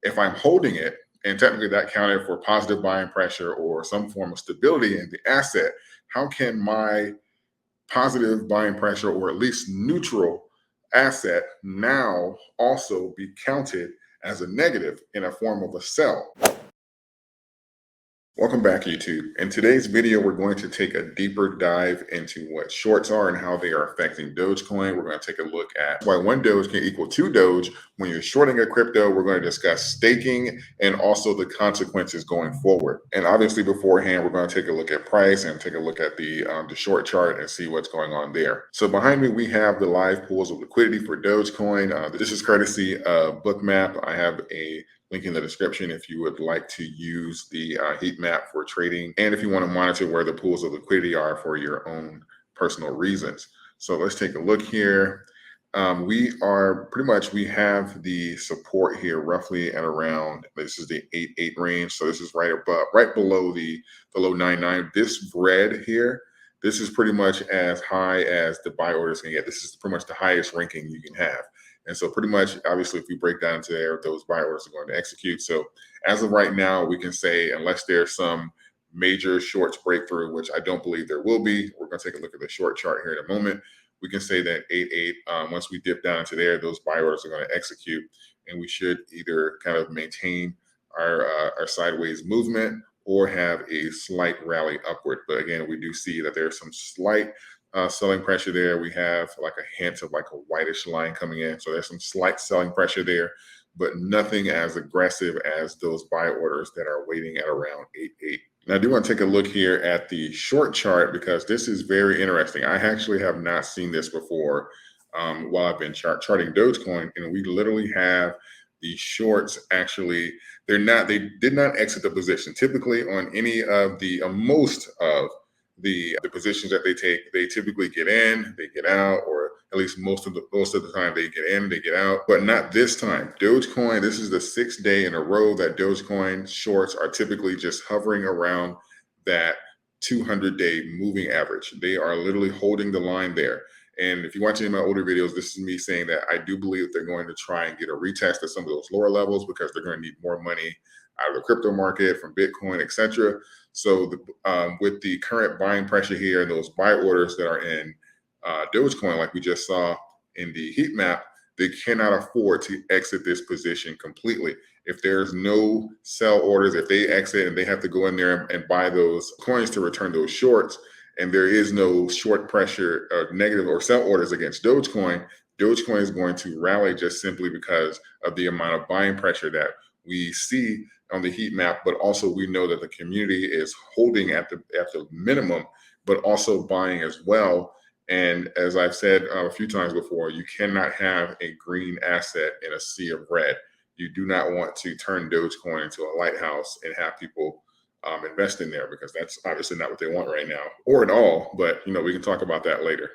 if I'm holding it, and technically that counted for positive buying pressure or some form of stability in the asset, how can my positive buying pressure or at least neutral asset now also be counted as a negative in a form of a sell? Welcome back, YouTube. In today's video, we're going to take a deeper dive into what shorts are and how they are affecting Dogecoin. We're going to take a look at why one Doge can equal two Doge when you're shorting a crypto. We're going to discuss staking and also the consequences going forward. And obviously beforehand, we're going to take a look at price and take a look at the short chart and see what's going on there. So behind me, we have the live pools of liquidity for Dogecoin. This is courtesy of Bookmap. I have a link in the description if you would like to use the heat map for trading, and if you want to monitor where the pools of liquidity are for your own personal reasons. So let's take a look here. We have the support here roughly at around, this is the 8.8 range. So this is right below the low 9.9. This red here, this is pretty much as high as the buy orders can get. This is pretty much the highest ranking you can have. And so pretty much, obviously, if we break down into there, those buy orders are going to execute. So as of right now, we can say, unless there's some major shorts breakthrough, which I don't believe there will be, we're going to take a look at the short chart here in a moment. We can say that 8.8, once we dip down into there, those buy orders are going to execute. And we should either kind of maintain our sideways movement or have a slight rally upward. But again, we do see that there's some slight selling pressure there. We have like a hint of like a whitish line coming in. So there's some slight selling pressure there, but nothing as aggressive as those buy orders that are waiting at around 8.8. Now I do want to take a look here at the short chart because this is very interesting. I actually have not seen this before while I've been charting Dogecoin, and we literally have the shorts actually, they did not exit the position. Typically on any of the most of the positions that they take, they typically get in, they get out, or at least most of the time they get in, they get out, but not this time. Dogecoin, this is the 6th day in a row that Dogecoin shorts are typically just hovering around that 200-day moving average. They are literally holding the line there. And if you watch any of my older videos, this is me saying that I do believe they're going to try and get a retest of some of those lower levels because they're going to need more money out of the crypto market from Bitcoin, etc. So with the current buying pressure here, those buy orders that are in Dogecoin, like we just saw in the heat map, they cannot afford to exit this position completely. If there's no sell orders, if they exit and they have to go in there and buy those coins to return those shorts, and there is no short pressure or negative or sell orders against Dogecoin, Dogecoin is going to rally just simply because of the amount of buying pressure that we see on the heat map, but also we know that the community is holding at the minimum, but also buying as well. And as I've said a few times before, you cannot have a green asset in a sea of red. You do not want to turn Dogecoin into a lighthouse and have people invest in there, because that's obviously not what they want right now, or at all. But we can talk about that later.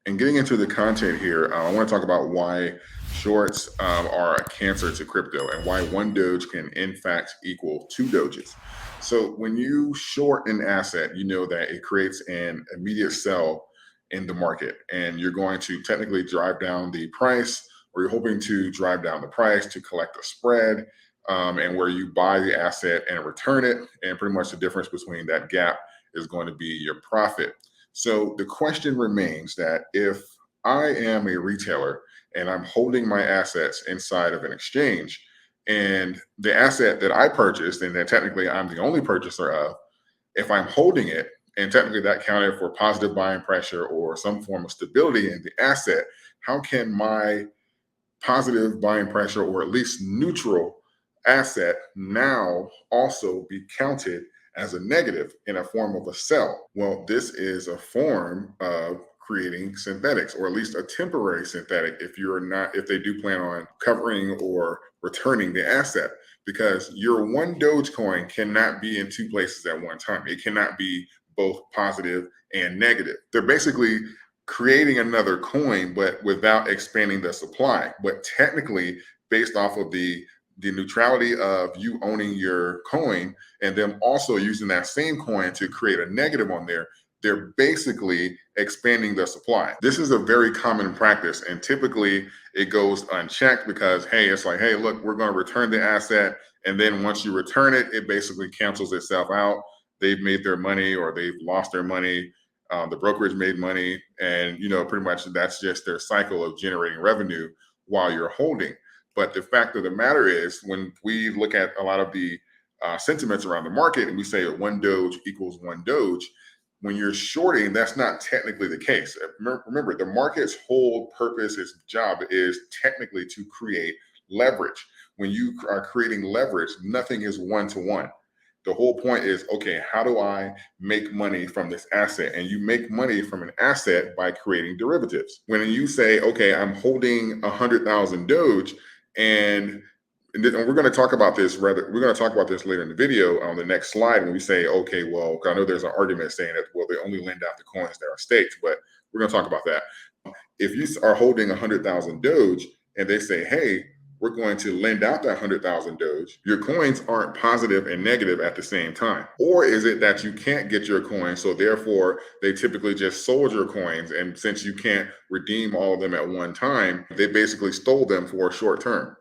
And getting into the content here, I want to talk about why shorts are a cancer to crypto and why one Doge can in fact equal two Doges. So when you short an asset, you know that it creates an immediate sell in the market, and you're going to technically drive down the price, or you're hoping to drive down the price to collect a spread, and where you buy the asset and return it. And pretty much the difference between that gap is going to be your profit. So the question remains that if I am a retailer and I'm holding my assets inside of an exchange, and the asset that I purchased and that technically I'm the only purchaser of, if I'm holding it and technically that counted for positive buying pressure or some form of stability in the asset, how can my positive buying pressure or at least neutral asset now also be counted as a negative in a form of a sell? Well, this is a form of creating synthetics, or at least a temporary synthetic, if they do plan on covering or returning the asset, because your one Dogecoin cannot be in two places at one time. It cannot be both positive and negative. They're basically creating another coin, but without expanding the supply. But technically, based off of the neutrality of you owning your coin and them also using that same coin to create a negative on there, they're basically expanding the supply. This is a very common practice, and typically it goes unchecked because, hey, it's like, hey, look, we're going to return the asset. And then once you return it, it basically cancels itself out. They've made their money or they've lost their money. The brokerage made money. And, pretty much that's just their cycle of generating revenue while you're holding. But the fact of the matter is, when we look at a lot of the sentiments around the market and we say one Doge equals one Doge, when you're shorting, that's not technically the case. Remember, the market's whole purpose, its job is technically to create leverage. When you are creating leverage, nothing is one-to-one. The whole point is, okay, how do I make money from this asset? And you make money from an asset by creating derivatives. When you say, okay, I'm holding 100,000 Doge, and we're going to talk about this we're going to talk about this later in the video on the next slide when we say, okay, well, I know there's an argument saying that, well, they only lend out the coins that are staked, but we're going to talk about that. If you are holding 100,000 Doge and they say, hey, we're going to lend out that 100,000 Doge, your coins aren't positive and negative at the same time. Or is it that you can't get your coins, so therefore they typically just sold your coins, and since you can't redeem all of them at one time, they basically stole them for a short term?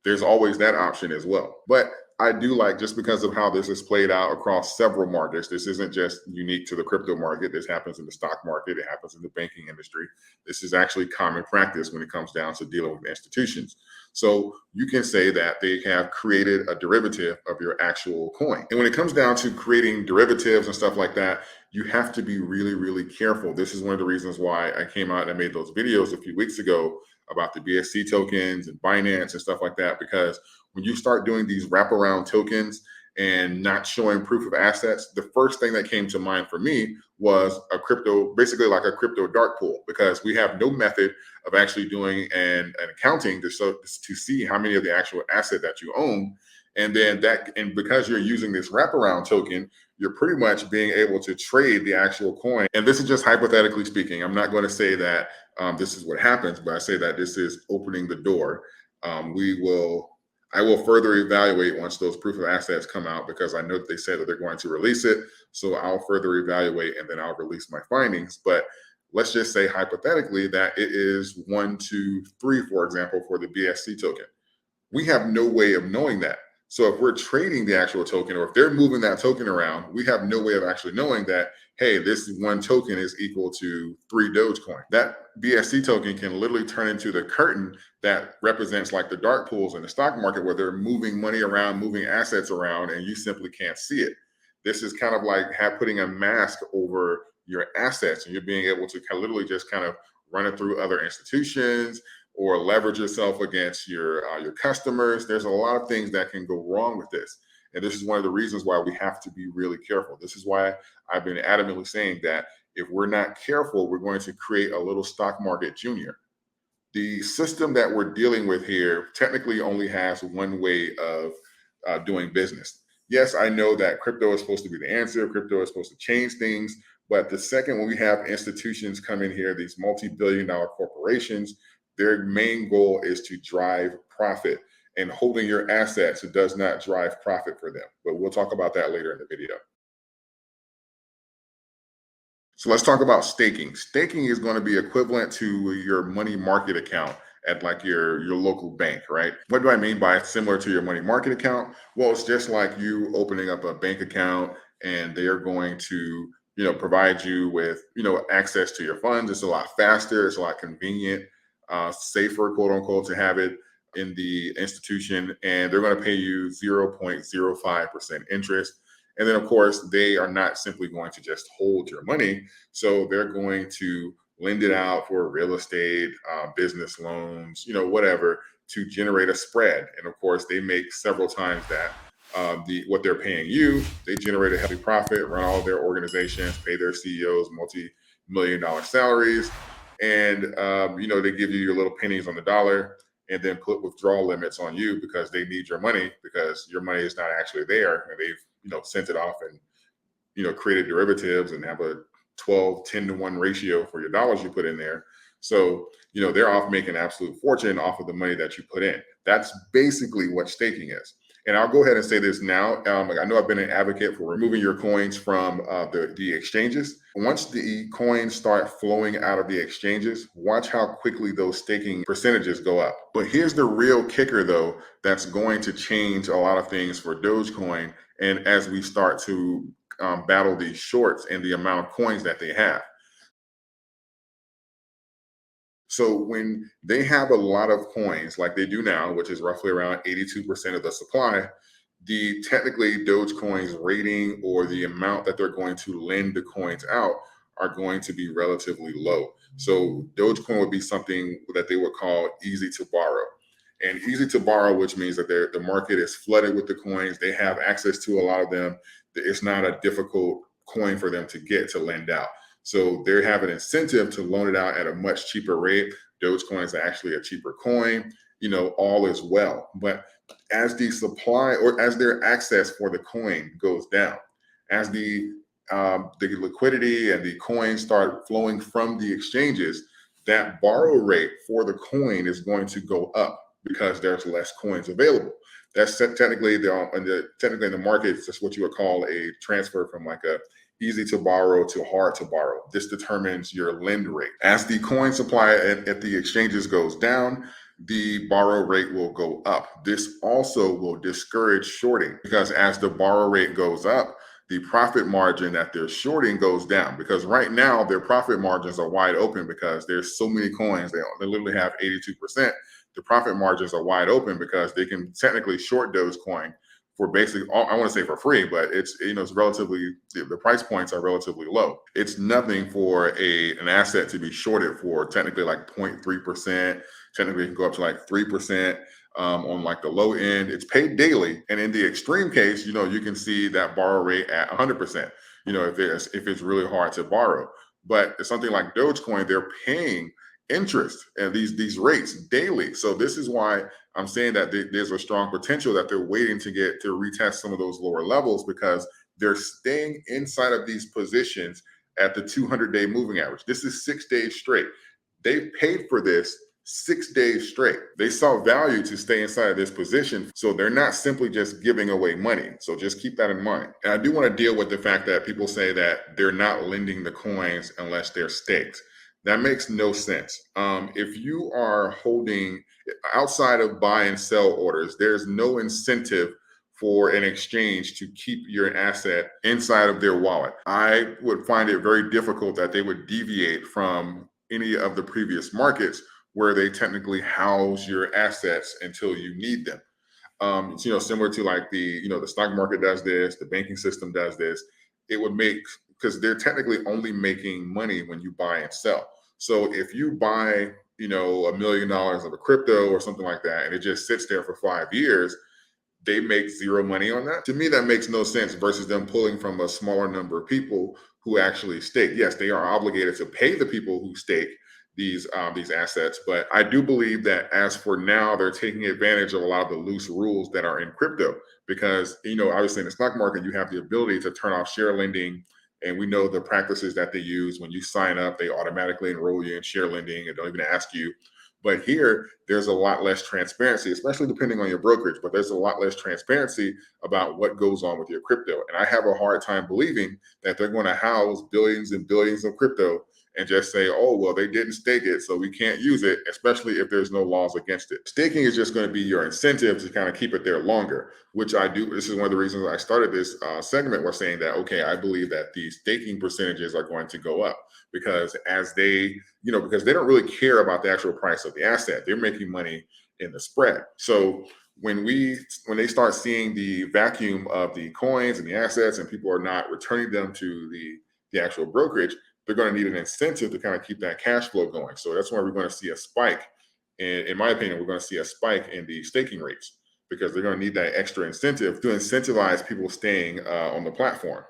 There's always that option as well. But I do like, just because of how this is played out across several markets, this isn't just unique to the crypto market. This happens in the stock market. It happens in the banking industry. This is actually common practice when it comes down to dealing with institutions. So you can say that they have created a derivative of your actual coin. And when it comes down to creating derivatives and stuff like that, you have to be really, really careful. This is one of the reasons why I came out and I made those videos a few weeks ago about the BSC tokens and Binance and stuff like that, because when you start doing these wraparound tokens and not showing proof of assets, the first thing that came to mind for me was a crypto, basically like a crypto dark pool, because we have no method of actually doing an accounting to see how many of the actual asset that you own. And then because you're using this wraparound token, you're pretty much being able to trade the actual coin. And this is just hypothetically speaking. I'm not going to say that this is what happens, but I say that this is opening the door. I will further evaluate once those proof of assets come out, because I know that they said that they're going to release it. So I'll further evaluate and then I'll release my findings. But let's just say hypothetically that it is 1, 2, 3, for example, for the BSC token. We have no way of knowing that. So if we're trading the actual token, or if they're moving that token around, we have no way of actually knowing that, hey, this one token is equal to 3 Dogecoin. That BSC token can literally turn into the curtain that represents like the dark pools in the stock market, where they're moving money around, moving assets around, and you simply can't see it. This is kind of like putting a mask over your assets, and you're being able to literally just kind of run it through other institutions or leverage yourself against your customers. There's a lot of things that can go wrong with this. And this is one of the reasons why we have to be really careful. This is why I've been adamantly saying that if we're not careful, we're going to create a little stock market junior. The system that we're dealing with here technically only has one way of doing business. Yes, I know that crypto is supposed to be the answer. Crypto is supposed to change things. But the second when we have institutions come in here, these multi-billion-dollar corporations, their main goal is to drive profit, and holding your assets does not drive profit for them. But we'll talk about that later in the video. So let's talk about staking. Staking is going to be equivalent to your money market account at like your local bank, right? What do I mean by similar to your money market account? Well, it's just like you opening up a bank account, and they are going to provide you with access to your funds. It's a lot faster, it's a lot convenient, safer, quote unquote, to have it in the institution, and they're going to pay you 0.05% interest. And then, of course, they are not simply going to just hold your money. So they're going to lend it out for real estate, business loans, whatever, to generate a spread. And of course, they make several times that. What they're paying you, they generate a heavy profit, run all their organizations, pay their CEOs multi-million-dollar salaries, and they give you your little pennies on the dollar, and then put withdrawal limits on you because they need your money, because your money is not actually there, and they've sent it off and created derivatives and have a 10-to-1 ratio for your dollars you put in there. So they're off making an absolute fortune off of the money that you put in. That's basically what staking is. And I'll go ahead and say this now. I know I've been an advocate for removing your coins from the exchanges. Once the coins start flowing out of the exchanges, watch how quickly those staking percentages go up. But here's the real kicker, though, that's going to change a lot of things for Dogecoin. And as we start to battle these shorts and the amount of coins that they have. So when they have a lot of coins like they do now, which is roughly around 82% of the supply, the technically Dogecoin's rating or the amount that they're going to lend the coins out are going to be relatively low. So Dogecoin would be something that they would call easy to borrow. And easy to borrow, which means that the market is flooded with the coins. They have access to a lot of them. It's not a difficult coin for them to get to lend out. So they have an incentive to loan it out at a much cheaper rate. Dogecoin is actually a cheaper coin, all is well. But as the supply or as their access for the coin goes down, as the liquidity and the coins start flowing from the exchanges, that borrow rate for the coin is going to go up because there's less coins available. That's technically technically in the market. That's what you would call a transfer from like a easy to borrow to hard to borrow. This determines your lend rate. As the coin supply at the exchanges goes down, the borrow rate will go up. This also will discourage shorting because as the borrow rate goes up, the profit margin that they're shorting goes down because right now their profit margins are wide open because there's so many coins. They literally have 82%. The profit margins are wide open because they can technically short Dogecoin for basically I want to say for free, but it's relatively the price points are relatively low. It's nothing for an asset to be shorted for technically like 0.3%. Technically, it can go up to like 3%. On like the low end, it's paid daily, and in the extreme case, you can see that borrow rate at 100%. If it's really hard to borrow, but it's something like Dogecoin, they're paying interest and these rates daily. So this is why I'm saying that there's a strong potential that they're waiting to get to retest some of those lower levels because they're staying inside of these positions at the 200-day moving average. This is 6 days straight. They've paid for this 6 days straight. They saw value to stay inside of this position. So they're not simply just giving away money. So just keep that in mind. And I do want to deal with the fact that people say that they're not lending the coins unless they're staked. That makes no sense. If you are holding outside of buy and sell orders, there's no incentive for an exchange to keep your asset inside of their wallet. I would find it very difficult that they would deviate from any of the previous markets where they technically house your assets until you need them. It's similar to like the stock market does this, the banking system does this. It would make because they're technically only making money when you buy and sell. So if you buy, $1 million of a crypto or something like that, and it just sits there for 5 years, they make zero money on that. To me, that makes no sense versus them pulling from a smaller number of people who actually stake. Yes, they are obligated to pay the people who stake these assets, but I do believe that as for now, they're taking advantage of a lot of the loose rules that are in crypto because obviously in the stock market you have the ability to turn off share lending, and we know the practices that they use. When you sign up, they automatically enroll you in share lending and don't even ask you. But here, there's a lot less transparency, especially depending on your brokerage, but there's a lot less transparency about what goes on with your crypto. And I have a hard time believing that they're going to house billions and billions of crypto and just say, oh, well, they didn't stake it, so we can't use it, especially if there's no laws against it. Staking is just going to be your incentive to kind of keep it there longer, which I do. This is one of the reasons I started this segment was saying that, okay, I believe that the staking percentages are going to go up because as they, because they don't really care about the actual price of the asset. They're making money in the spread. So when they start seeing the vacuum of the coins and the assets and people are not returning them to the actual brokerage, they're going to need an incentive to kind of keep that cash flow going. So that's why we're going to see a spike. And in my opinion, we're going to see a spike in the staking rates because they're going to need that extra incentive to incentivize people staying on the platform.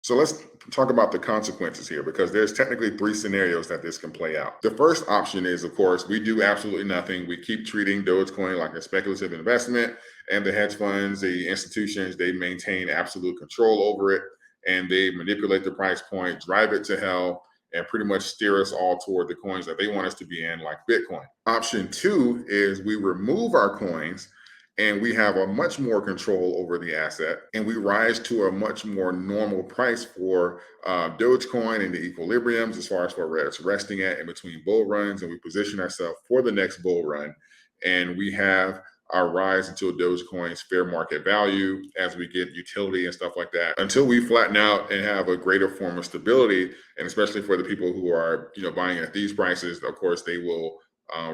So let's talk about the consequences here because there's technically 3 scenarios that this can play out. The first option is, of course, we do absolutely nothing. We keep treating Dogecoin like a speculative investment, and the hedge funds, the institutions, they maintain absolute control over it, and they manipulate the price point, drive it to hell, and pretty much steer us all toward the coins that they want us to be in, like Bitcoin. Option 2 is we remove our coins and we have a much more control over the asset, and we rise to a much more normal price for Dogecoin and the equilibriums as far as where it's resting at in between bull runs, and we position ourselves for the next bull run, and we have our rise until Dogecoin's fair market value as we get utility and stuff like that until we flatten out and have a greater form of stability. And especially for the people who are, buying at these prices, of course, they will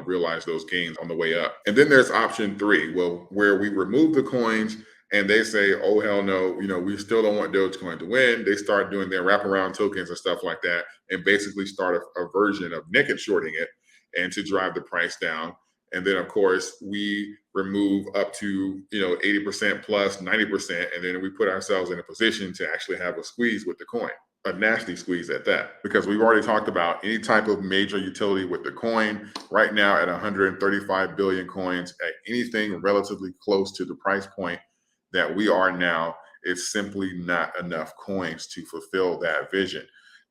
realize those gains on the way up. And then there's option three, well, where we remove the coins and they say, oh, hell no, we still don't want Dogecoin to win. They start doing their wraparound tokens and stuff like that and basically start a version of naked shorting it and to drive the price down. And then, of course, we remove up to 80% plus 90%, and then we put ourselves in a position to actually have a squeeze with the coin, a nasty squeeze at that, because we've already talked about any type of major utility with the coin. Right now, at 135 billion coins, at anything relatively close to the price point that we are now, it's simply not enough coins to fulfill that vision.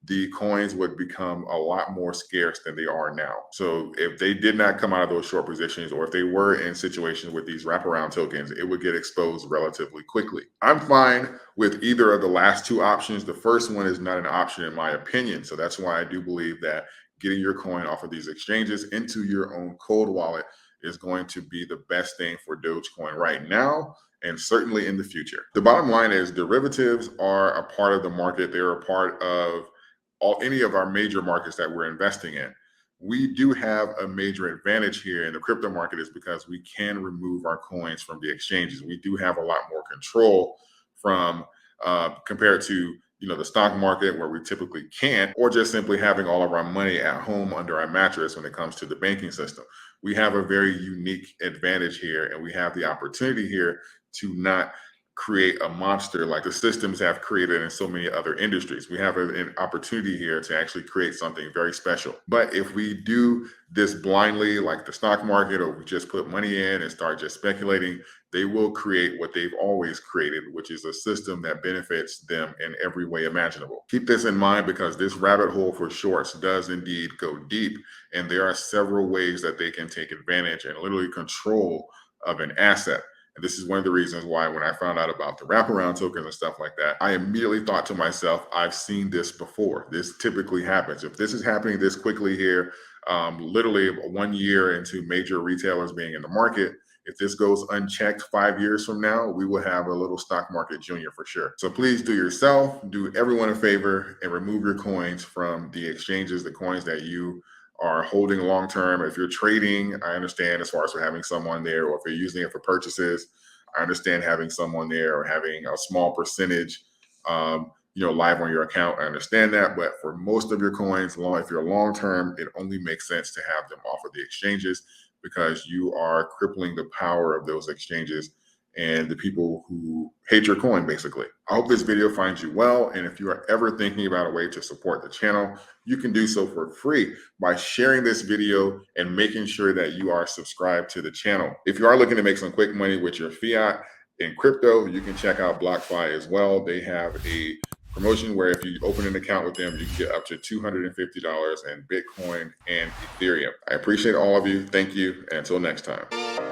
The coins would become a lot more scarce than they are now. So if they did not come out of those short positions, or if they were in situations with these wraparound tokens, it would get exposed relatively quickly. I'm fine with either of the last two options. The first one is not an option in my opinion. So that's why I do believe that getting your coin off of these exchanges into your own cold wallet is going to be the best thing for Dogecoin right now, and certainly in the future. The bottom line is derivatives are a part of the market. They're a part of any of our major markets that we're investing in. We do have a major advantage here in the crypto market is because we can remove our coins from the exchanges. We do have a lot more control from compared to the stock market, where we typically can't, or just simply having all of our money at home under our mattress when it comes to the banking system. We have a very unique advantage here, and we have the opportunity here to not create a monster like the systems have created in so many other industries. We have an opportunity here to actually create something very special. But if we do this blindly, like the stock market, or we just put money in and start just speculating, they will create what they've always created, which is a system that benefits them in every way imaginable. Keep this in mind, because this rabbit hole for shorts does indeed go deep, and there are several ways that they can take advantage and literally control of an asset. And this is one of the reasons why when I found out about the wraparound tokens and stuff like that, I immediately thought to myself, I've seen this before. This typically happens. If this is happening this quickly here, literally 1 year into major retailers being in the market, if this goes unchecked 5 years from now, we will have a little stock market junior for sure. So please do yourself, do everyone a favor, and remove your coins from the exchanges, the coins that you are holding long term. If you're trading, I understand as far as for having someone there, or if you're using it for purchases, I understand having someone there or having a small percentage, live on your account. I understand that, but for most of your coins, if you're long term, it only makes sense to have them off of the exchanges, because you are crippling the power of those exchanges and the people who hate your coin, basically. I hope this video finds you well. And if you are ever thinking about a way to support the channel, you can do so for free by sharing this video and making sure that you are subscribed to the channel. If you are looking to make some quick money with your fiat in crypto, you can check out BlockFi as well. They have a promotion where if you open an account with them, you can get up to $250 in Bitcoin and Ethereum. I appreciate all of you. Thank you. And until next time.